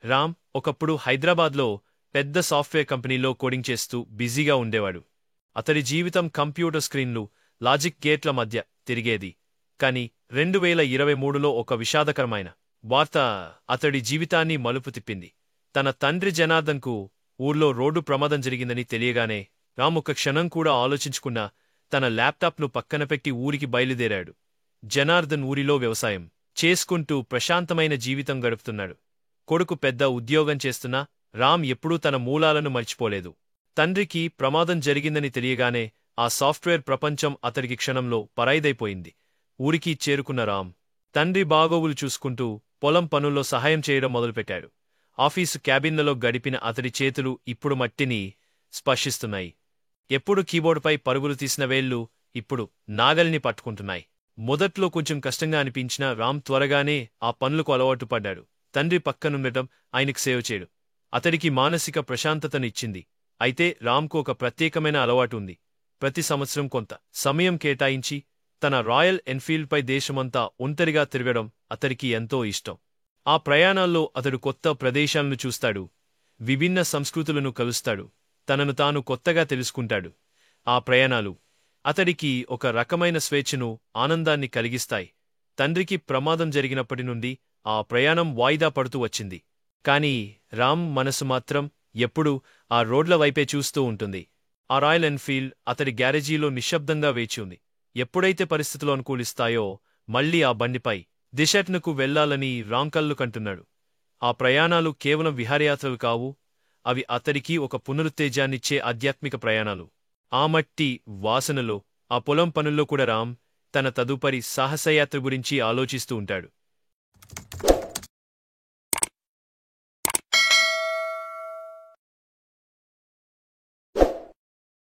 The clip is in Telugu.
రామ్ ఒకప్పుడు హైదరాబాద్లో పెద్ద సాఫ్ట్వేర్ కంపెనీలో కోడింగ్ చేస్తూ బిజీగా ఉండేవాడు. అతడి జీవితం కంప్యూటర్ స్క్రీన్లు, లాజిక్ గేట్ల మధ్య తిరిగేది. కాని 2023లో ఒక విషాదకరమైన వార్త అతడి జీవితాన్ని మలుపు తిప్పింది. తన తండ్రి జనార్దన్కు ఊర్లో రోడ్డు ప్రమాదం జరిగిందని తెలియగానే రామ్ ఒక క్షణం కూడా ఆలోచించకుండా తన ల్యాప్టాప్ను పక్కన పెట్టి ఊరికి బయలుదేరాడు. జనార్దన్ ఊరిలో వ్యవసాయం చేసుకుంటూ ప్రశాంతమైన జీవితం గడుపుతున్నాడు. కొడుకు పెద్ద ఉద్యోగం చేస్తున్నా రామ్ ఎప్పుడూ తన మూలాలను మర్చిపోలేదు. తండ్రికి ప్రమాదం జరిగిందని తెలియగానే ఆ సాఫ్ట్వేర్ ప్రపంచం అతడికి క్షణంలో పరాయిదైపోయింది. ఊరికి చేరుకున్న రామ్ తండ్రి బాగోగులు చూసుకుంటూ పొలం పనుల్లో సహాయం చేయడం మొదలుపెట్టాడు. ఆఫీసు క్యాబిన్లలో గడిపిన అతడి చేతులు ఇప్పుడు మట్టిని స్పర్శిస్తున్నాయి. ఎప్పుడు కీబోర్డుపై పరుగులు తీసిన వేళ్లు ఇప్పుడు నాగలిని పట్టుకుంటున్నాయి. మొదట్లో కొంచెం కష్టంగా అనిపించినా రామ్ త్వరగానే ఆ పనులకు అలవాటు పడ్డాడు. తండ్రి పక్కనుండటం, ఆయనకు సేవ చేయడం అతడికి మానసిక ప్రశాంతతనిచ్చింది. అయితే రామ్కు ఒక ప్రత్యేకమైన అలవాటు ఉంది. ప్రతి సంవత్సరం కొంత సమయం కేటాయించి తన రాయల్ ఎన్ఫీల్డ్పై దేశమంతా ఒంటరిగా తిరగడం అతడికి ఎంతో ఇష్టం. ఆ ప్రయాణాల్లో అతడు కొత్త ప్రదేశాలను చూస్తాడు, విభిన్న సంస్కృతులను కలుస్తాడు, తనను తాను కొత్తగా తెలుసుకుంటాడు. ఆ ప్రయాణాలు అతడికి ఒక రకమైన స్వేచ్ఛను, ఆనందాన్ని కలిగిస్తాయి. తండ్రికి ప్రమాదం జరిగినప్పటి నుండి ఆ ప్రయాణం వాయిదా పడుతూ వచ్చింది. కాని రామ్ మనసు మాత్రం ఎప్పుడూ ఆ రోడ్ల వైపే చూస్తూ ఉంటుంది. ఆ రాయల్ ఎన్ఫీల్డ్ అతడి గ్యారేజీలో నిశ్శబ్దంగా వేచి ఉంది. ఎప్పుడైతే పరిస్థితులు అనుకూలిస్తాయో మళ్లీ ఆ బండిపై దిశట్నకు వెళ్లాలని రామ్ కలలు కంటున్నాడు. ఆ ప్రయాణాలు కేవలం విహారయాత్రలు కావు, అవి అతడికి ఒక పునరుత్తేజాన్నిచ్చే ఆధ్యాత్మిక ప్రయాణాలు. ఆ మట్టి వాసనలో, ఆ పొలం పనుల్లో కూడా రామ్ తన తదుపరి సాహసయాత్ర గురించి ఆలోచిస్తూ ఉంటాడు.